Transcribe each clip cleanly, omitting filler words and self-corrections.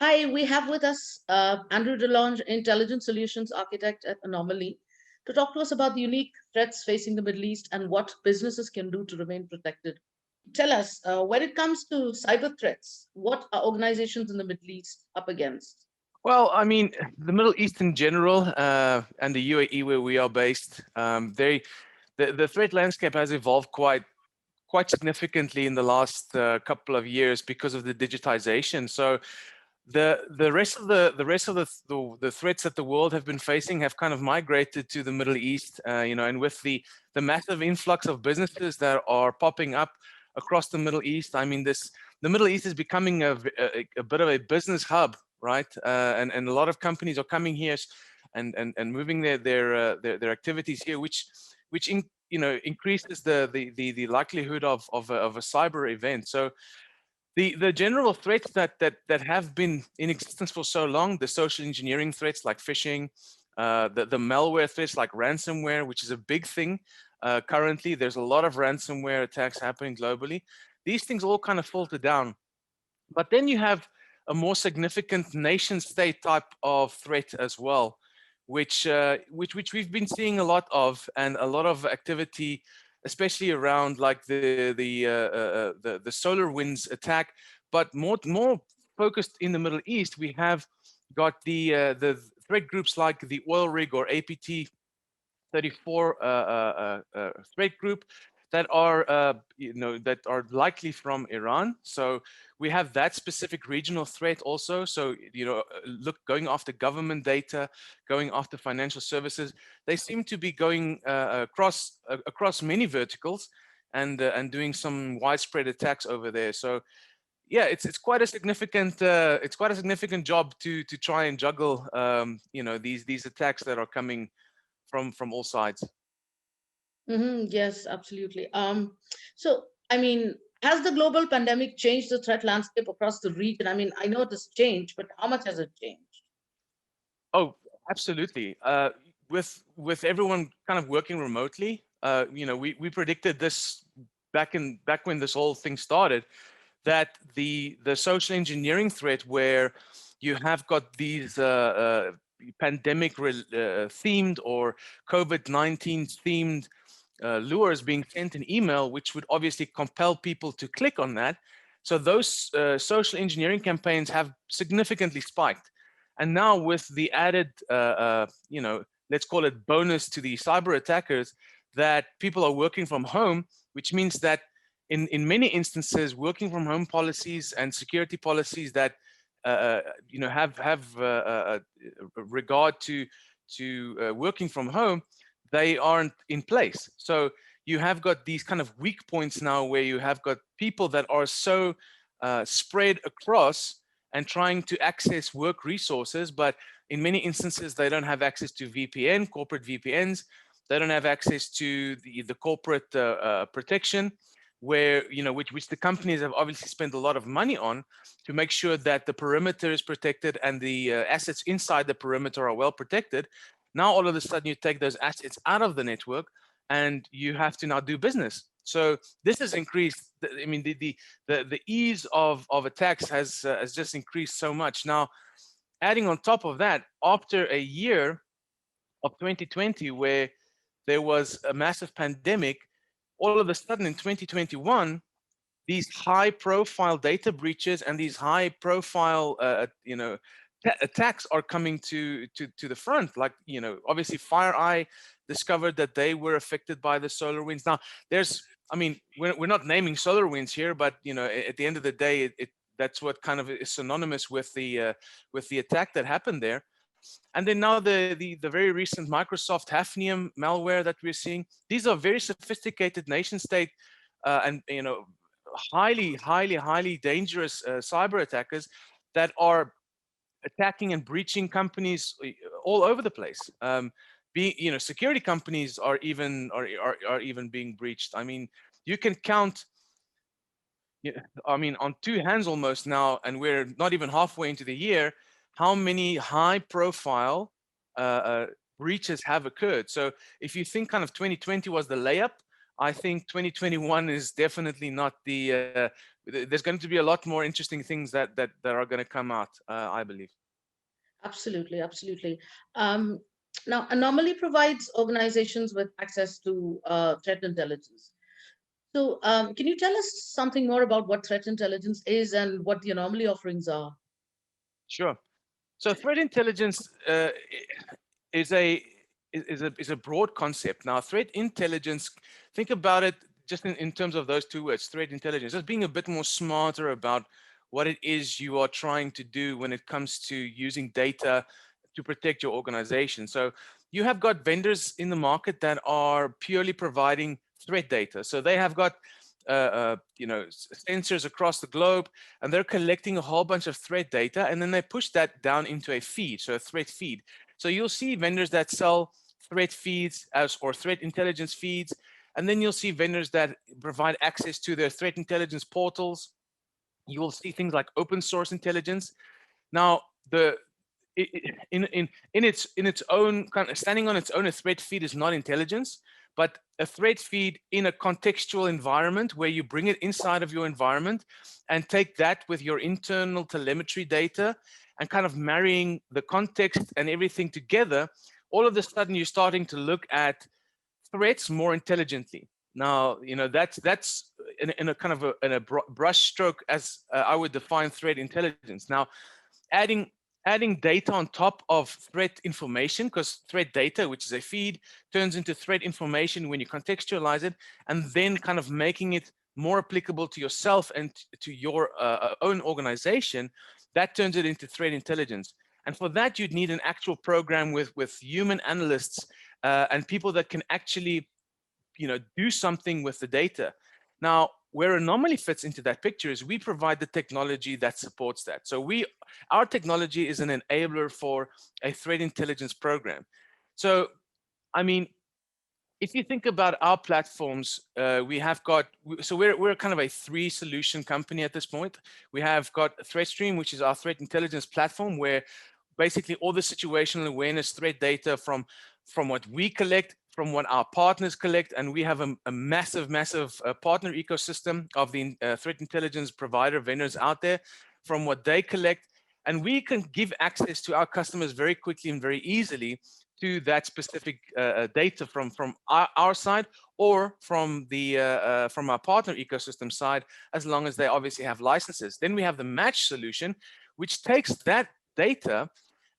Hi, we have with us Andrew DeLonge, Intelligence Solutions Architect at Anomali, to talk to us about the unique threats facing the Middle East and what businesses can do to remain protected. Tell us, when it comes to cyber threats, what are organizations in the Middle East up against? Well, I mean, the Middle East in general, and the UAE where we are based, the threat landscape has evolved quite significantly in the last couple of years because of the digitization. So the threats that the world have been facing have kind of migrated to the Middle East, and with the massive influx of businesses that are popping up across the Middle East, I mean, the Middle East is becoming a bit of a business hub, right? And a lot of companies are coming here and moving their activities here, which increases the likelihood of a cyber event. So the general threats that have been in existence for so long, the social engineering threats like phishing, the malware threats like ransomware, which is a big thing currently. There's a lot of ransomware attacks happening globally. These things all kind of filter down. But then you have a more significant nation state type of threat as well, which we've been seeing a lot of, and a lot of activity, especially around like the solar winds attack. But more focused in the Middle East, we have got the threat groups like the oil rig or APT 34 threat group that are that are likely from Iran. So we have that specific regional threat also. So look, going after government data, going after financial services, they seem to be going across many verticals and doing some widespread attacks over there. So yeah, it's quite a significant job to try and juggle these attacks that are coming from all sides. Yes, absolutely. So, I mean, has the global pandemic changed the threat landscape across the region? I mean, I know it has changed, but how much has it changed? Oh, absolutely. With everyone kind of working remotely, we predicted this back when this whole thing started, that the social engineering threat where you have got these pandemic themed or COVID-19 themed lures being sent in email, which would obviously compel people to click on that. So those social engineering campaigns have significantly spiked. And now with the added, let's call it bonus to the cyber attackers, that people are working from home, which means that in many instances, working from home policies and security policies that have regard to working from home, they aren't in place. So you have got these kind of weak points now where you have got people that are so spread across and trying to access work resources, but in many instances, they don't have access to corporate VPNs. They don't have access to the corporate protection, where which the companies have obviously spent a lot of money on to make sure that the perimeter is protected and the assets inside the perimeter are well protected. Now all of a sudden you take those assets out of the network and you have to now do business. So this has increased. I mean, the ease of attacks has just increased so much. Now, adding on top of that, after a year of 2020 where there was a massive pandemic, all of a sudden in 2021, these high profile data breaches and these high profile attacks are coming to the front. Like, obviously FireEye discovered that they were affected by the solar winds. Now we're not naming solar winds here, but at the end of the day, that's what kind of is synonymous with the attack that happened there. And then now the very recent Microsoft Hafnium malware that we're seeing. These are very sophisticated nation state and highly dangerous cyber attackers that are attacking and breaching companies all over the place. Security companies are even being breached. I mean, you can count, on two hands almost now, and we're not even halfway into the year, how many high-profile breaches have occurred. So if you think kind of 2020 was the layup, I think 2021 is definitely not there's going to be a lot more interesting things that are going to come out, I believe. Absolutely, absolutely. Um, Now, Anomaly provides organizations with access to threat intelligence. So, can you tell us something more about what threat intelligence is and what the Anomaly offerings are? Sure. So threat intelligence is a is a broad concept. Now, threat intelligence, think about it just in terms of those two words, threat intelligence, just being a bit more smarter about what it is you are trying to do when it comes to using data to protect your organization. So you have got vendors in the market that are purely providing threat data. So they have got sensors across the globe, and they're collecting a whole bunch of threat data, and then they push that down into a feed, so a threat feed. So you'll see vendors that sell threat feeds or threat intelligence feeds, and then you'll see vendors that provide access to their threat intelligence portals. You will see things like open source intelligence. Now, the in its own kind of standing on its own, a threat feed is not intelligence, but a threat feed in a contextual environment where you bring it inside of your environment and take that with your internal telemetry data and kind of marrying the context and everything together, all of a sudden you're starting to look at threats more intelligently. Now, that's in a kind of a brush stroke as I would define threat intelligence. Now, adding adding data on top of threat information, because threat data, which is a feed, turns into threat information when you contextualize it, and then kind of making it more applicable to yourself and to your own organization, that turns it into threat intelligence. And for that, you'd need an actual program with human analysts and people that can actually do something with the data. Now, where Anomaly fits into that picture is we provide the technology that supports that. So our technology is an enabler for a threat intelligence program. So, I mean, if you think about our platforms, we have got, so we're kind of a 3 solution company at this point. We have got ThreatStream, which is our threat intelligence platform, where basically all the situational awareness threat data from what we collect, from what our partners collect, and we have a massive partner ecosystem of the threat intelligence provider vendors out there, from what they collect, and we can give access to our customers very quickly and very easily to that specific data from our side or from from our partner ecosystem side, as long as they obviously have licenses. Then we have the match solution, which takes that data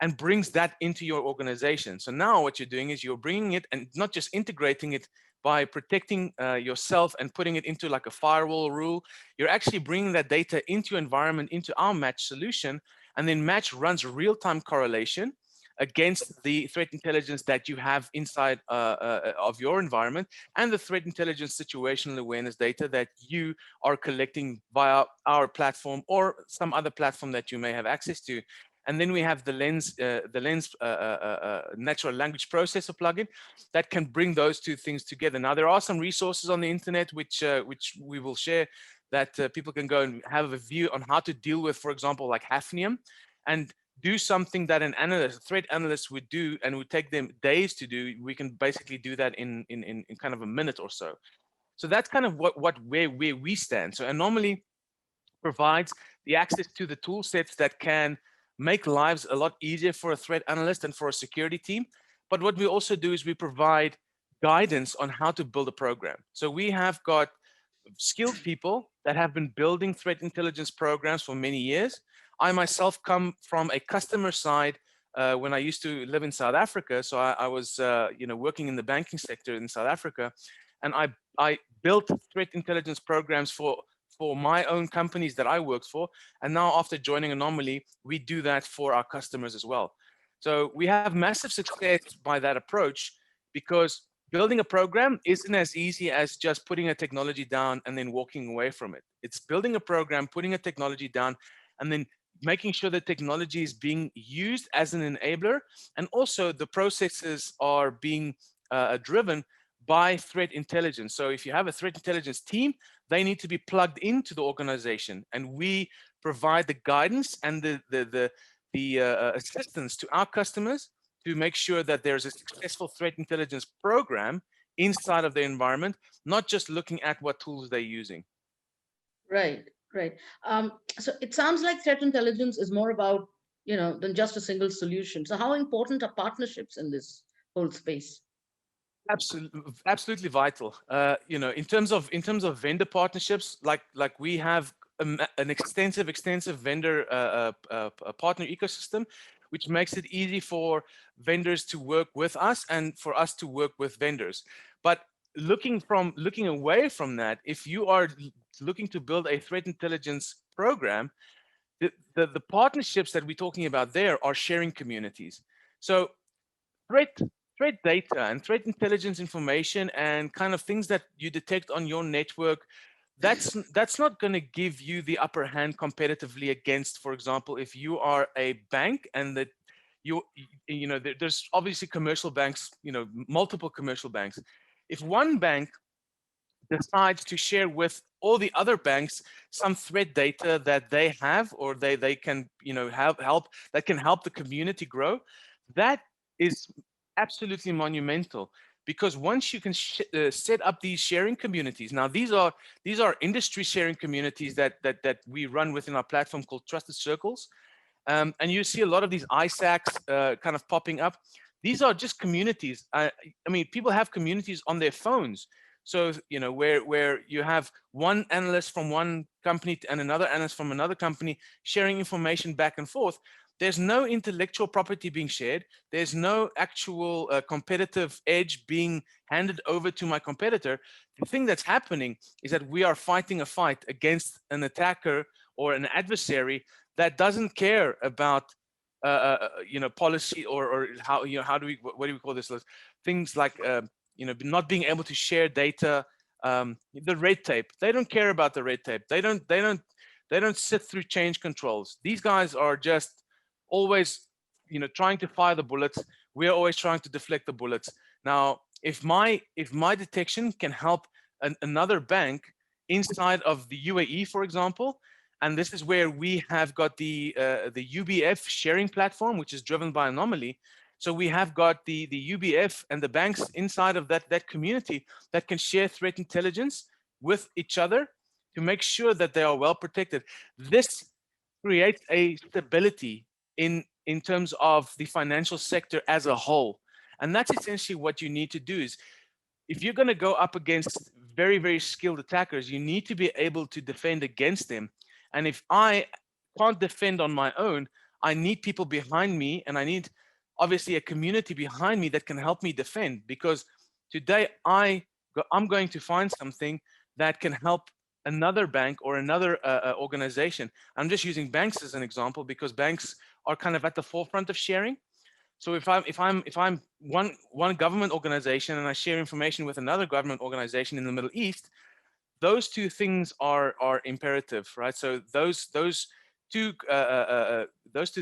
and brings that into your organization. So now what you're doing is you're bringing it and not just integrating it by protecting yourself and putting it into like a firewall rule. You're actually bringing that data into your environment, into our match solution, and then match runs real-time correlation against the threat intelligence that you have inside of your environment and the threat intelligence situational awareness data that you are collecting via our platform or some other platform that you may have access to. And then we have the Lens natural language processor plugin that can bring those two things together. Now, there are some resources on the internet which we will share that people can go and have a view on how to deal with, for example, like hafnium, and do something that an analyst, a threat analyst would do and would take them days to do. We can basically do that in kind of a minute or so. So that's kind of where we stand. So Anomaly provides the access to the tool sets that can make lives a lot easier for a threat analyst and for a security team. But what we also do is we provide guidance on how to build a program. So we have got skilled people that have been building threat intelligence programs for many years. I myself come from a customer side when I used to live in South Africa. So I was working in the banking sector in South Africa, and I built threat intelligence programs for my own companies that I worked for. And now after joining Anomaly, we do that for our customers as well. So we have massive success by that approach because building a program isn't as easy as just putting a technology down and then walking away from it. It's building a program, putting a technology down, and then making sure the technology is being used as an enabler, and also the processes are being driven by threat intelligence. So if you have a threat intelligence team, they need to be plugged into the organization, and we provide the guidance and the assistance to our customers to make sure that there's a successful threat intelligence program inside of their environment, not just looking at what tools they're using. Right, right. So it sounds like threat intelligence is more about, than just a single solution. So how important are partnerships in this whole space? Absolutely vital. In terms of vendor partnerships, like we have an extensive vendor partner ecosystem, which makes it easy for vendors to work with us and for us to work with vendors. But looking away from that, if you are looking to build a threat intelligence program, the partnerships that we're talking about there are sharing communities. So threat threat data and threat intelligence information and kind of things that you detect on your network, that's not going to give you the upper hand competitively against, for example, if you are a bank and that there's obviously commercial banks, multiple commercial banks. If one bank decides to share with all the other banks some threat data that they have, or they can help that can help the community grow, that is absolutely monumental. Because once you can set up these sharing communities, now these are industry sharing communities that we run within our platform called Trusted Circles. And you see a lot of these ISACs kind of popping up. These are just communities. I mean, people have communities on their phones. So, where you have one analyst from one company and another analyst from another company sharing information back and forth. There's no intellectual property being shared. There's no actual competitive edge being handed over to my competitor. The thing that's happening is that we are fighting a fight against an attacker or an adversary that doesn't care about policy, or how how do we, what do we call this, things like not being able to share data, the red tape. They don't care about the red tape. They don't sit through change controls. These guys are just always trying to fire the bullets. We're always trying to deflect the bullets. Now if my detection can help another bank inside of the UAE, for example, and this is where we have got the UBF sharing platform, which is driven by Anomali. So we have got the UBF and the banks inside of that community that can share threat intelligence with each other to make sure that they are well protected. This creates a stability in terms of the financial sector as a whole. And that's essentially what you need to do. Is if you're going to go up against very, very skilled attackers, you need to be able to defend against them. And if I can't defend on my own, I need people behind me, and I need obviously a community behind me that can help me defend. Because today I'm going to find something that can help another bank or another organization. I'm just using banks as an example because banks are kind of at the forefront of sharing. So if I'm one government organization and I share information with another government organization in the Middle East, those two things are imperative, right? So those two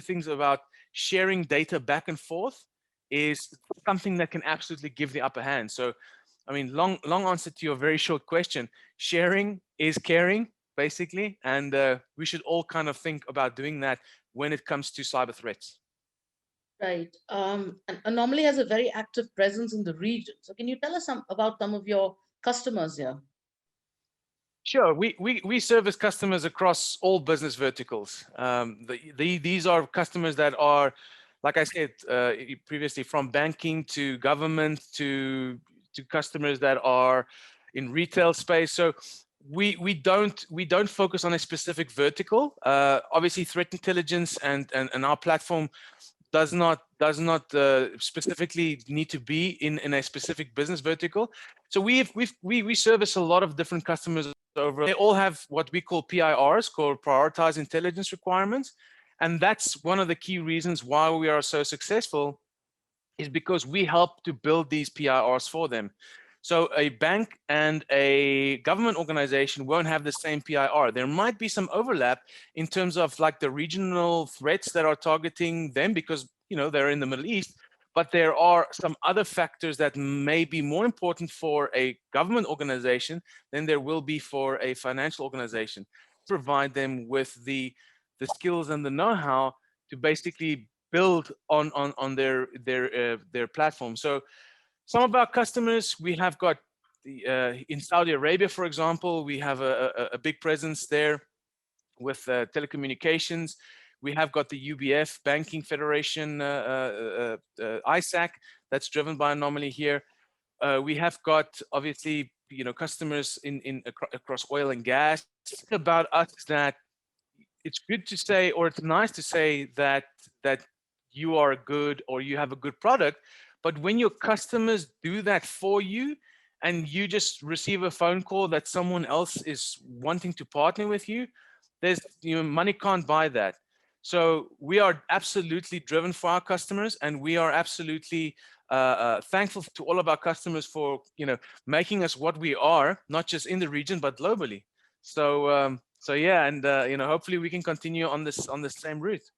things about sharing data back and forth is something that can absolutely give the upper hand. So, I mean, long answer to your very short question. Sharing is caring, basically, and we should all kind of think about doing that when it comes to cyber threats. Right. And Anomaly has a very active presence in the region. So can you tell us about some of your customers here? Sure. We service customers across all business verticals. These are customers that are, like I said previously, from banking to government to customers that are in retail space. So we don't focus on a specific vertical. Obviously, threat intelligence and our platform does not specifically need to be in a specific business vertical. So we service a lot of different customers over. They all have what we call PIRs, called prioritized intelligence requirements, and that's one of the key reasons why we are so successful, is because we help to build these PIRs for them. So a bank and a government organization won't have the same PIR. There might be some overlap in terms of like the regional threats that are targeting them because they're in the Middle East, but there are some other factors that may be more important for a government organization than there will be for a financial organization. Provide them with the skills and the know-how to basically build on their platform. So Some of our customers, we have got in Saudi Arabia, for example, we have a big presence there with telecommunications. We have got the UBF Banking Federation, ISAC, that's driven by Anomali here. We have got obviously, customers across oil and gas. About us that it's good to say, or it's nice to say that you are good or you have a good product, but when your customers do that for you, and you just receive a phone call that someone else is wanting to partner with you, there's money can't buy that. So we are absolutely driven for our customers, and we are absolutely thankful to all of our customers for making us what we are, not just in the region but globally. So yeah, and hopefully we can continue on this same route.